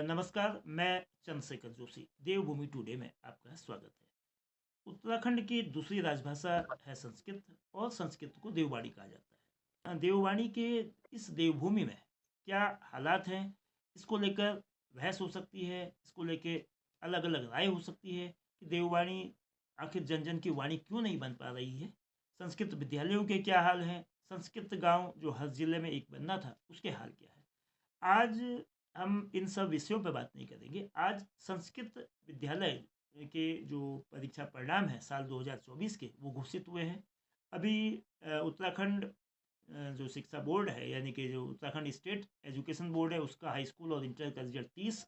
नमस्कार, मैं चंद्रशेखर जोशी। देवभूमि टुडे में आपका स्वागत है। उत्तराखंड की दूसरी राजभाषा है संस्कृत और संस्कृत को देववाणी कहा जाता है। देववाणी के इस देवभूमि में क्या हालात हैं, इसको लेकर बहस हो सकती है, इसको लेकर अलग अलग राय हो सकती है कि देववाणी आखिर जन जन की वाणी क्यों नहीं बन पा रही है। संस्कृत विद्यालयों के क्या हाल हैं, संस्कृत गांव जो हर जिले में एक बनना था उसके हाल क्या है। आज हम इन सब विषयों पर बात नहीं करेंगे। आज संस्कृत विद्यालय के जो परीक्षा परिणाम है साल 2024 के वो घोषित हुए हैं। अभी उत्तराखंड जो शिक्षा बोर्ड है, यानी कि जो उत्तराखंड स्टेट एजुकेशन बोर्ड है, उसका हाई स्कूल और इंटर का रिजल्ट 30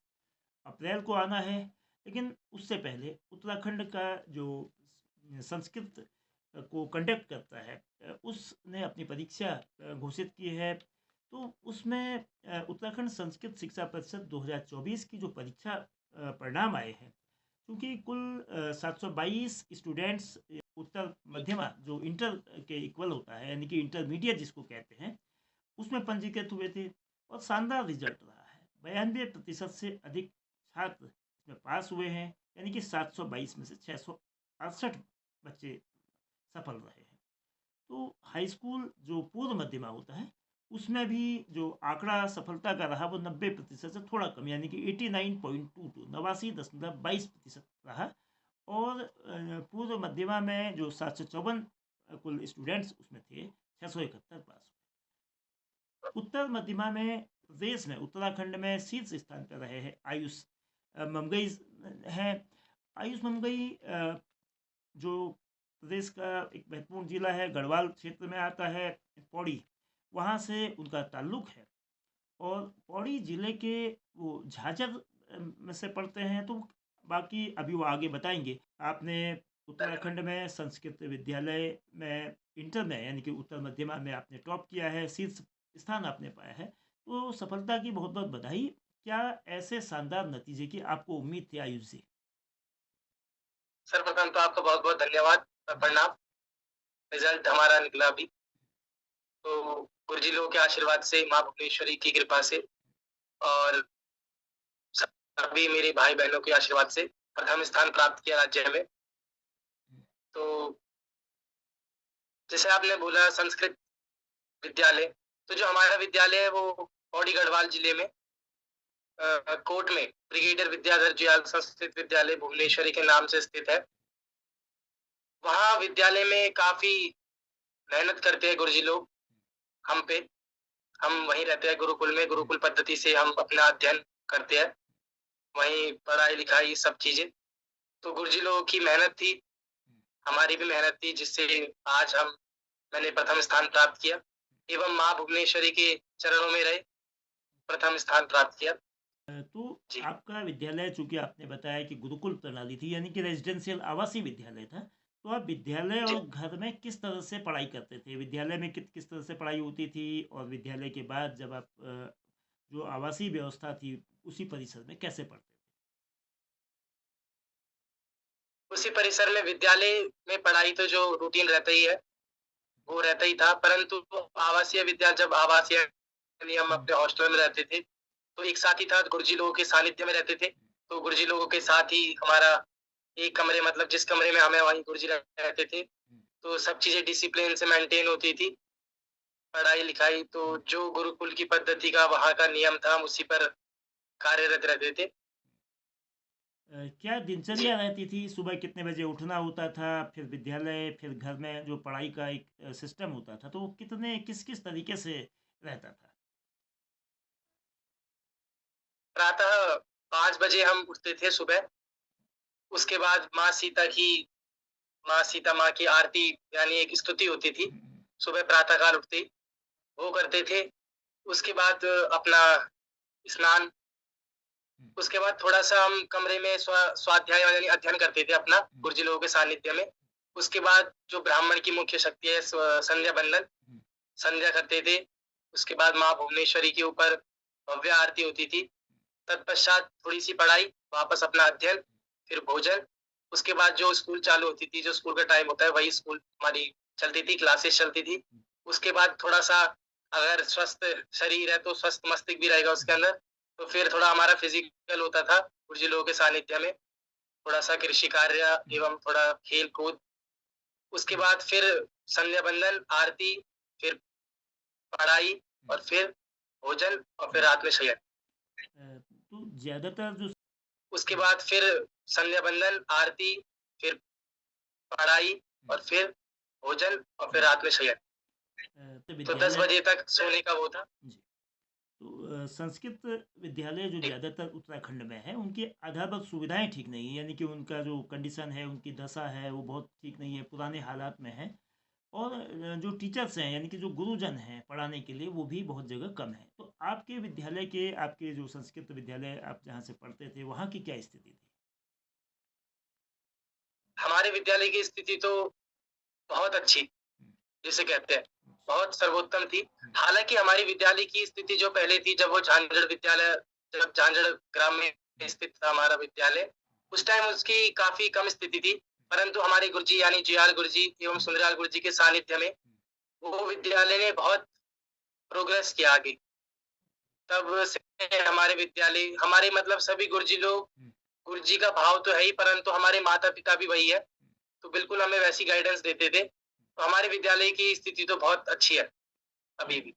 अप्रैल को आना है। लेकिन उससे पहले उत्तराखंड का जो संस्कृत को कंडक्ट करता है उसने अपनी परीक्षा घोषित की है। तो उसमें उत्तराखंड संस्कृत शिक्षा परिषद 2024 की जो परीक्षा परिणाम आए हैं, क्योंकि कुल 722 स्टूडेंट्स उत्तर मध्यमा जो इंटर के इक्वल होता है, यानी कि इंटरमीडिएट जिसको कहते हैं, उसमें पंजीकृत हुए थे और शानदार रिजल्ट रहा है। 92% से अधिक छात्र इसमें पास हुए हैं, यानी कि 722 में से 668 बच्चे सफल रहे हैं। तो हाई स्कूल जो पूर्व मध्यमा होता है उसमें भी जो आंकड़ा सफलता का रहा वो 90% से थोड़ा कम, यानी कि 89.22 89.22% रहा। और पूर्व मध्यमा में जो 754 कुल स्टूडेंट्स उसमें थे, 671 पास हुए। उत्तर मध्यमा में प्रदेश में उत्तराखंड में शीर्ष स्थान पर रहे हैं आयुष ममगई हैं। आयुष ममगई जो प्रदेश का एक महत्वपूर्ण जिला है, गढ़वाल क्षेत्र में आता है, पौड़ी, वहाँ से उनका ताल्लुक है। और पौड़ी जिले के वो झाझर में से पढ़ते हैं। तो बाकी अभी वो आगे बताएंगे। आपने उत्तराखंड में संस्कृत विद्यालय में इंटर में, यानी कि उत्तर मध्यमा में आपने टॉप किया है, शीर्ष स्थान आपने पाया है, तो सफलता की बहुत बहुत बधाई। क्या ऐसे शानदार नतीजे की आपको उम्मीद थी आयुष जी? सर्वप्रथम तो आपका बहुत बहुत धन्यवाद। प्रणाम। रिजल्ट हमारा निकला अभी, तो गुरुजी लोगों के आशीर्वाद से, माँ भुवनेश्वरी की कृपा से और सभी मेरे भाई बहनों के आशीर्वाद से प्रथम स्थान प्राप्त किया राज्य में। तो जैसे आपने बोला संस्कृत विद्यालय, तो जो हमारा विद्यालय है वो पौड़ी गढ़वाल जिले में कोट में ब्रिगेडियर विद्याधर जुयाल संस्कृत विद्यालय भुवनेश्वरी के नाम से स्थित है। वहाँ विद्यालय में काफी मेहनत करते हैं गुरुजी लोग हम पे। हम वहीं रहते हैं गुरुकुल में, गुरुकुल पद्धति से हम अपना अध्ययन करते हैं, वहीं पढ़ाई लिखाई सब चीजें। तो गुरुजी लोगों की मेहनत थी, हमारी भी मेहनत थी, जिससे आज मैंने प्रथम स्थान प्राप्त किया एवं माँ भुवनेश्वरी के चरणों में रहे प्रथम स्थान प्राप्त किया। तो जी आपका विद्यालय, चूंकि आपने बताया कि गुरुकुल प्रणाली थी, यानी कि रेजिडेंशियल आवासीय विद्यालय था, तो आप विद्यालय जी और घर में किस तरह से पढ़ाई करते थे? विद्यालय में किस तरह से पढ़ाई होती थी, और विद्यालय के बाद जब आप जो आवासीय व्यवस्था थी उसी परिसर में कैसे पढ़ते थे? उसी परिसर में विद्यालय में पढ़ाई तो जो रूटीन रहता ही है वो रहता ही था, परंतु आवासीय विद्या जब आवासीय यानी हम हम्म, अपने हॉस्टल में रहते थे, तो एक साथ ही था, गुरुजी लोगों के सानिध्य में रहते थे। तो गुरुजी लोगों के साथ ही हमारा एक कमरे, मतलब जिस कमरे में हमें वहीं गुरुजी रहते थे, हम्म, तो सब चीजें डिसिप्लिन से मेंटेन होती थी। पढ़ाई लिखाई तो हम्म। जो गुरुकुल की पद्धति का वहाँ का नियम था, हम उसी पर कार्यरत रहते थे। क्या जी दिनचर्या रहती थी? सुबह कितने बजे उठना होता था, फिर विद्यालय, फिर घर में जो पढ़ाई का एक सिस्टम होता था, तो वो कितने किस किस तरीके से रहता था? प्रातः 5 बजे हम उठते थे सुबह। उसके बाद माँ सीता माँ की आरती यानी एक स्तुति होती थी। हम्म, सुबह प्रातः काल उठते ही वो करते थे। उसके बाद अपना स्नान। हम्म, उसके बाद थोड़ा-सा हम कमरे में स्वाध्याय यानी अध्ययन करते थे अपना, हम्म, गुरुजी लोगों के सानिध्य में। उसके बाद जो ब्राह्मण की मुख्य शक्ति है संध्या बंदन, हम्म, संध्या करते थे। उसके बाद माँ भुवनेश्वरी के ऊपर भव्य आरती होती थी। तत्पश्चात थोड़ी-सी पढ़ाई, वापस अपना अध्ययन, फिर भोजन। उसके बाद जो स्कूल चालू होती थी, जो स्कूल का टाइम होता है, वही स्कूल हमारी चलती थी, क्लासेस चलती थी। उसके बाद थोड़ा-सा अगर स्वस्थ शरीर है, तो स्वस्थ मस्तिष्क भी रहेगा उसके हम्म। अंदर। तो फिर थोड़ा हमारा फिजिकल होता था गुरुजी लोगों के सानिध्य में, थोड़ा सा कृषि कार्य एवं थोड़ा खेल कूद। उसके बाद फिर संध्या बंदन, आरती, फिर पढ़ाई और फिर भोजन और फिर रात में शयन। तो ज्यादातर जो उसके बाद फिर संध्या बंदन, आरती, फिर पढ़ाई और फिर भोजन और फिर रात में शयन। तो 10 विद्यालय बजे तक सोने का वो था। जी। तो संस्कृत विद्यालय जो ज़्यादातर उत्तराखंड में है उनकी आधारभूत सुविधाएं ठीक नहीं है, यानी कि उनका जो कंडीशन है, उनकी दशा है, वो बहुत ठीक नहीं है, पुराने हालात में है। और जो टीचर्स हैं, यानी कि जो गुरुजन हैं पढ़ाने के लिए, वो भी बहुत जगह कम है। तो आपके विद्यालय के, आपके जो संस्कृत विद्यालय आप जहाँ से पढ़ते थे, वहाँ की क्या स्थिति थी? हमारे विद्यालय की स्थिति तो बहुत अच्छी, जिसे कहते हैं, बहुत सर्वोत्तम थी। हालांकि हमारी विद्यालय की स्थिति जो पहले थी, जब वो झांझड़ विद्यालय, जब झांझड़ ग्राम में स्थित था हमारा विद्यालय, उस टाइम उसकी काफी कम स्थिति थी। परंतु हमारे गुरुजी यानी जियाल गुरुजी एवं सुंदरलाल गुरुजी के सानिध्य में वो विद्यालय ने बहुत प्रोग्रेस किया आगे। तब से हमारे विद्यालय, हमारे मतलब सभी गुरुजी लोग, गुरुजी का भाव तो है ही, परंतु हमारे माता पिता भी वही है, तो बिल्कुल हमें वैसी गाइडेंस देते थे। तो हमारे विद्यालय की स्थिति तो बहुत अच्छी है अभी भी,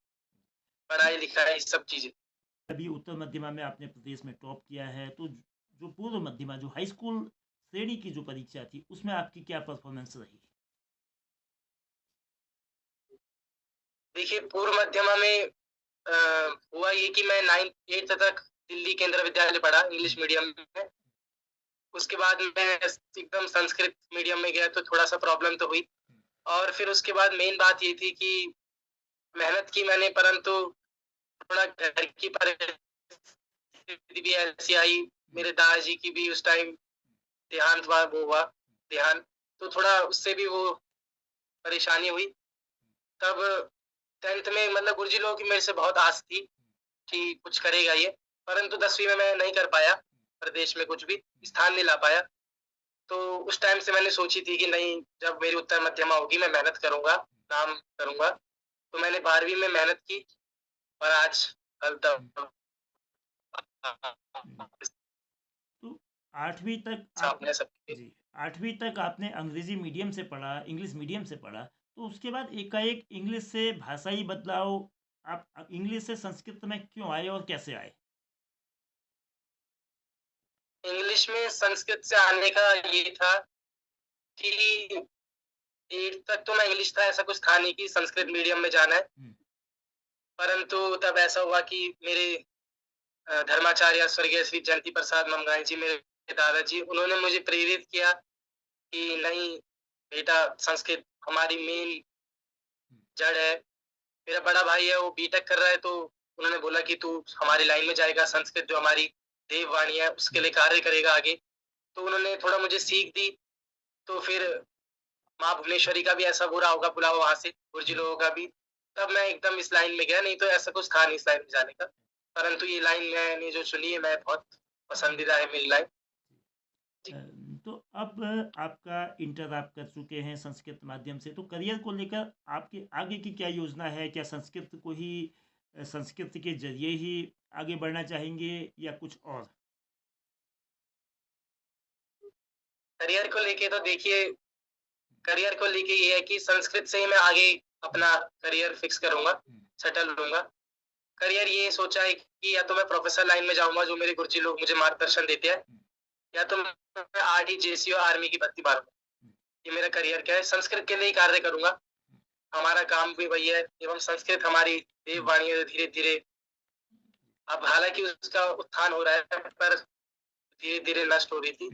पढ़ाई लिखाई सब चीजें। अभी उत्तर मध्यमा में आपने प्रदेश में टॉप किया है, तो जो पूर्व मध्यमा, जो हाई स्कूल श्रेणी की जो परीक्षा थी, उसमें आपकी क्या परफॉर्मेंस रही? देखिए पूर्व मध्यमा में हुआ ये कि मैं 9th 8th तक दिल्ली केंद्र विद्यालय पढ़ा इंग्लिश मीडियम में। उसके बाद मैं एकदम संस्कृत मीडियम में गया, तो थोड़ा सा प्रॉब्लम तो हुई। और फिर उसके बाद मेन बात ये थी कि मेहनत की मैंने, परंतु थोड़ा घर की परिस्थिति भी ऐसी आई, मेरे दादाजी की भी उस टाइम देहांत हुआ देहांत, तो थोड़ा उससे भी वो परेशानी हुई। तब 10th में मतलब गुरुजी लोगों की मेरे से बहुत आस थी कि कुछ करेगा ये, परंतु 10वीं में मैं नहीं कर पाया, प्रदेश में कुछ भी स्थान नहीं ला पाया। तो उस टाइम से मैंने सोची थी कि नहीं, जब मेरी उत्तर मध्यमा होगी मैं मेहनत करूंगा, नाम करूंगा। तो मैंने 12वीं में मेहनत की और आज कल तक तो 8वीं तक आप सामने सबके। जी 8वीं तक आपने अंग्रेजी मीडियम से पढ़ा, इंग्लिश मीडियम से पढ़ा, तो उसके बाद एकाएक इंग्लिश से भाषाई बदलाव, आप इंग्लिश से संस्कृत में क्यों आए और कैसे आए? इंग्लिश में संस्कृत से आने का ये था कि 8th तक तो मैं इंग्लिश था, ऐसा कुछ था नहीं कि संस्कृत मीडियम में जाना है। परंतु तब ऐसा हुआ कि मेरे धर्माचार्य स्वर्गीय श्री जयंती प्रसाद ममगाई जी, मेरे दादाजी, उन्होंने मुझे प्रेरित किया कि नहीं बेटा, संस्कृत हमारी मेन जड़ है। मेरा बड़ा भाई है, वो बीटेक कर रहा है, तो उन्होंने बोला कि तू हमारी लाइन में जाएगा, संस्कृत जो हमारी देववाणी है उसके लिए कार्य करेगा आगे। तो उन्होंने थोड़ा मुझे सीख दी। तो फिर माँ भुवनेश्वरी का भी ऐसा बुरा होगा बुलावा वहां से, गुरुजी लोगों का भी। तब मैं एकदम इस लाइन में गया, नहीं तो ऐसा कुछ था नहीं इस लाइन में जाने का। परंतु ये लाइन मैंने जो चुनी है, मैं बहुत पसंदीदा है मेरी लाइन। तो अब आपका इंटर आप कर चुके हैं संस्कृत माध्यम से, तो करियर को लेकर आपके आगे की क्या योजना है? क्या संस्कृत को ही, संस्कृत के जरिए ही आगे बढ़ना चाहेंगे या कुछ और? करियर को लेके तो देखिए, करियर को लेके ये है कि संस्कृत से ही मैं आगे अपना करियर फिक्स करूंगा, सेटल होऊंगा। करियर ये सोचा है कि या तो मैं प्रोफेसर लाइन में जाऊंगा, जो मेरे गुरुजी लोग मुझे मार्गदर्शन देते हैं, या तो मैं आरडी जेसीओ आर्मी की भर्ती मारूंगा। ये मेरा करियर क्या है, संस्कृत के लिए ही कार्य करूंगा। हमारा काम भी वही है, एवं संस्कृत हमारी देववाणी है, धीरे धीरे अब हालांकि उसका उत्थान हो रहा है, पर धीरे धीरे नष्ट हो रही थी।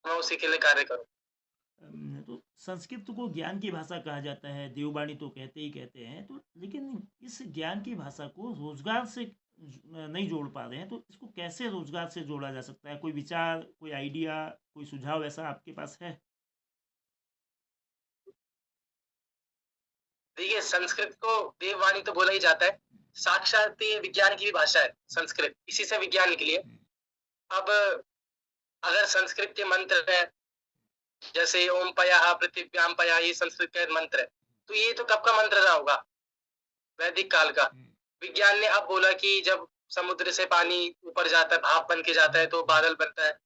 मैं उसी के लिए कार्य करूँ। तो संस्कृत को ज्ञान की भाषा कहा जाता है, देववाणी तो कहते ही कहते हैं, तो लेकिन इस ज्ञान की भाषा को रोजगार से नहीं जोड़ पा रहे हैं, तो इसको कैसे रोजगार से जोड़ा जा सकता है? कोई विचार, कोई आइडिया, कोई सुझाव ऐसा आपके पास है? देखिए संस्कृत को देववाणी तो बोला ही जाता है, साक्षात ये विज्ञान की भी भाषा है संस्कृत, इसी से विज्ञान निकली है। अब अगर संस्कृत के मंत्र है, जैसे ओम पया पृथिव्याम पया, ये संस्कृत का मंत्र है, तो ये तो कब का मंत्र रहा होगा, वैदिक काल का। विज्ञान ने अब बोला कि जब समुद्र से पानी ऊपर जाता है, भाप बन के जाता है तो बादल बनता है।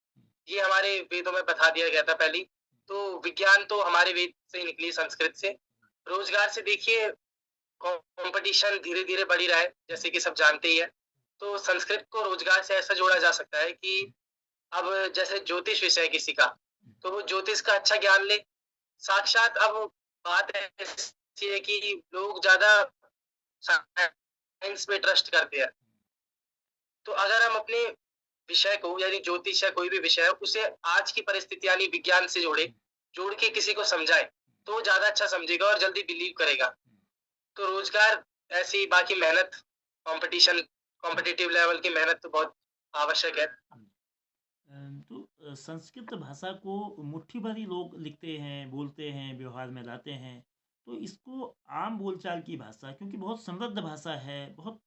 ये हमारे वेदों में बता दिया गया था पहले ही। तो विज्ञान तो हमारे वेद से ही निकली, संस्कृत से। रोज़गार से देखिए कॉम्पिटिशन धीरे-धीरे बढ़ ही रहा है, जैसे कि सब जानते ही हैं। तो संस्कृत को रोज़गार से ऐसा जोड़ा जा सकता है कि अब जैसे ज्योतिष विषय है किसी का, तो वो ज्योतिष का अच्छा ज्ञान ले। साक्षात अब बात ऐसी है कि लोग ज़्यादा साइंस पे ट्रस्ट करते हैं। तो अगर हम अपने विषय को यानी ज्योतिष या कोई भी विषय है, उसे आज की परिस्थिति यानी विज्ञान से जोड़ के किसी को समझाएँ, तो वो ज़्यादा अच्छा समझेगा और जल्दी बिलीव करेगा। तो रोज़गार ऐसे ही बाकी मेहनत, कॉम्पिटिशन कॉम्पिटिटिव लेवल की मेहनत तो बहुत आवश्यक है। संस्कृत भाषा को मुट्ठी भर ही लोग लिखते हैं, बोलते हैं, व्यवहार में लाते हैं। तो इसको आम बोलचाल की भाषा, क्योंकि बहुत समृद्ध भाषा है, बहुत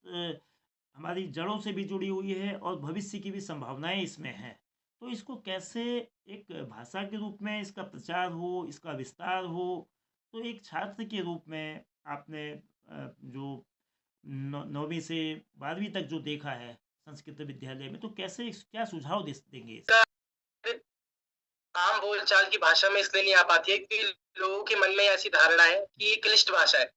हमारी जड़ों से भी जुड़ी हुई है और भविष्य की भी संभावनाएं इसमें हैं। तो इसको कैसे एक भाषा के रूप में इसका प्रचार हो, इसका विस्तार हो, तो एक छात्र के रूप में आपने जो 9वीं से 12वीं तक जो देखा है संस्कृत विद्यालय में, तो कैसे क्या सुझाव देंगे इस? आम बोलचाल की भाषा में इसलिए नहीं आ पाती है क्योंकि लोगों के मन में ऐसी धारणा है कि ये क्लिष्ट भाषा है।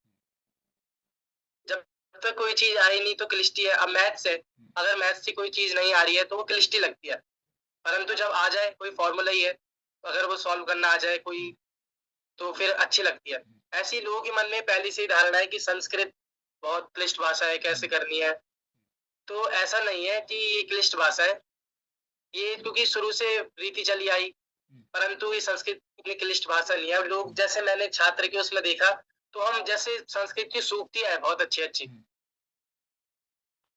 जब तक कोई चीज़ आई नहीं तो क्लिष्ट ही है। अब मैथ्स है, अगर मैथ्स से कोई चीज़ नहीं आ रही है तो वो क्लिष्ट ही लगती है। परंतु जब आ जाए कोई फ़ॉर्मूला ही है, अगर वो सॉल्व करना आ जाए कोई, तो फिर अच्छी लगती है। ऐसे ही लोगों के मन में पहले से ही धारणा है कि संस्कृत बहुत क्लिष्ट भाषा है, कैसे करनी है। तो ऐसा नहीं है कि ये क्लिष्ट भाषा है। ये क्योंकि शुरू से रीति चली आई, परंतु ये संस्कृत इतनी क्लिष्ट भाषा नहीं है। अब लोग जैसे मैंने छात्र के उसमें देखा, तो हम जैसे संस्कृत की सूक्तियाँ हैं बहुत अच्छी-अच्छी,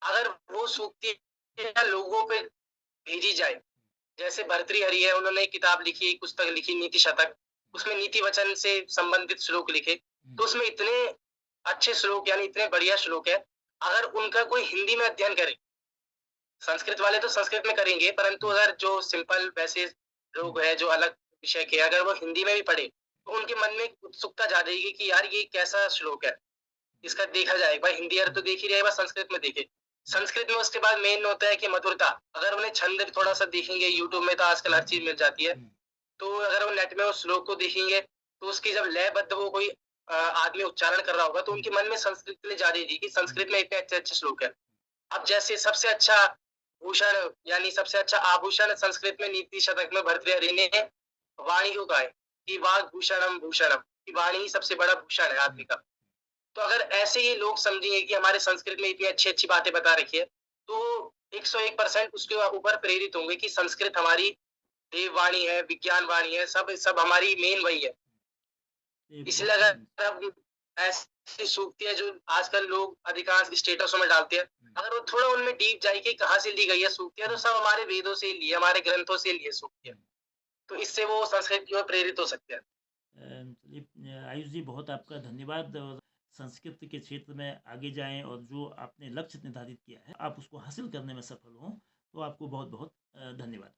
अगर वो सूक्तियाँ लोगों पे भेजी जाए, जैसे भर्तृहरि है, उन्होंने एक किताब लिखी, एक पुस्तक लिखी नीति शतक, उसमें नीति वचन से संबंधित श्लोक लिखे, तो उसमें इतने अच्छे श्लोक यानी इतने बढ़िया श्लोक है, अगर उनका कोई हिंदी में अध्ययन करे, संस्कृत वाले तो संस्कृत में करेंगे, परंतु अगर जो सिंपल वैसे लोग हैं, जो अलग विषय के, अगर वो हिंदी में भी पढ़े, तो उनके मन में एक उत्सुकता जागेगी कि यार ये कैसा श्लोक है, इसका देखा जाए। भाई हिंदी अर्थ तो देख ही रहे हैं, बस संस्कृत में देखे। संस्कृत में उसके बाद मेन होता है कि मधुरता। अगर उन्हें छंद थोड़ा सा देखेंगे, यूट्यूब में तो आजकल हर चीज मिल जाती है, तो अगर वो नेट में उस श्लोक को देखेंगे, तो उसकी जब लयबद्ध वो कोई आदमी उच्चारण कर रहा होगा, तो उनके मन में संस्कृत के लिए जागेगी कि संस्कृत में इतने अच्छे अच्छे श्लोक है। अब जैसे सबसे अच्छा भूषण यानी सबसे अच्छा आभूषण संस्कृत में नीति शतक में भर्तृहरि ने वाणी को कहा है कि वाग भूषणम भूषणम, कि वाणी ही सबसे बड़ा भूषण है आदमी का। तो अगर ऐसे ही लोग समझेंगे कि हमारे संस्कृत में इतनी अच्छी-अच्छी बातें बता रखी है, तो 101% उसके ऊपर प्रेरित होंगे कि संस्कृत हमारी देववाणी है, विज्ञान वाणी है, सब सब हमारी मेन वही है। इसलिए अगर हम ऐसी सूक्तियाँ जो आजकल लोग अधिकांश स्टेटसों में डालते हैं, अगर वो थोड़ा उनमें डीप जाए कि कहाँ से ली गई है सूक्तियाँ, तो सब हमारे वेदों से ही ली है, हमारे ग्रंथों से ली है सूक्तियाँ। तो इससे वो संस्कृत की ओर प्रेरित हो सकते हैं। चलिए आयुष जी, बहुत आपका धन्यवाद। और संस्कृत के क्षेत्र में आगे जाएं और जो आपने लक्ष्य निर्धारित किया है आप उसको हासिल करने में सफल हों, तो आपको बहुत बहुत धन्यवाद।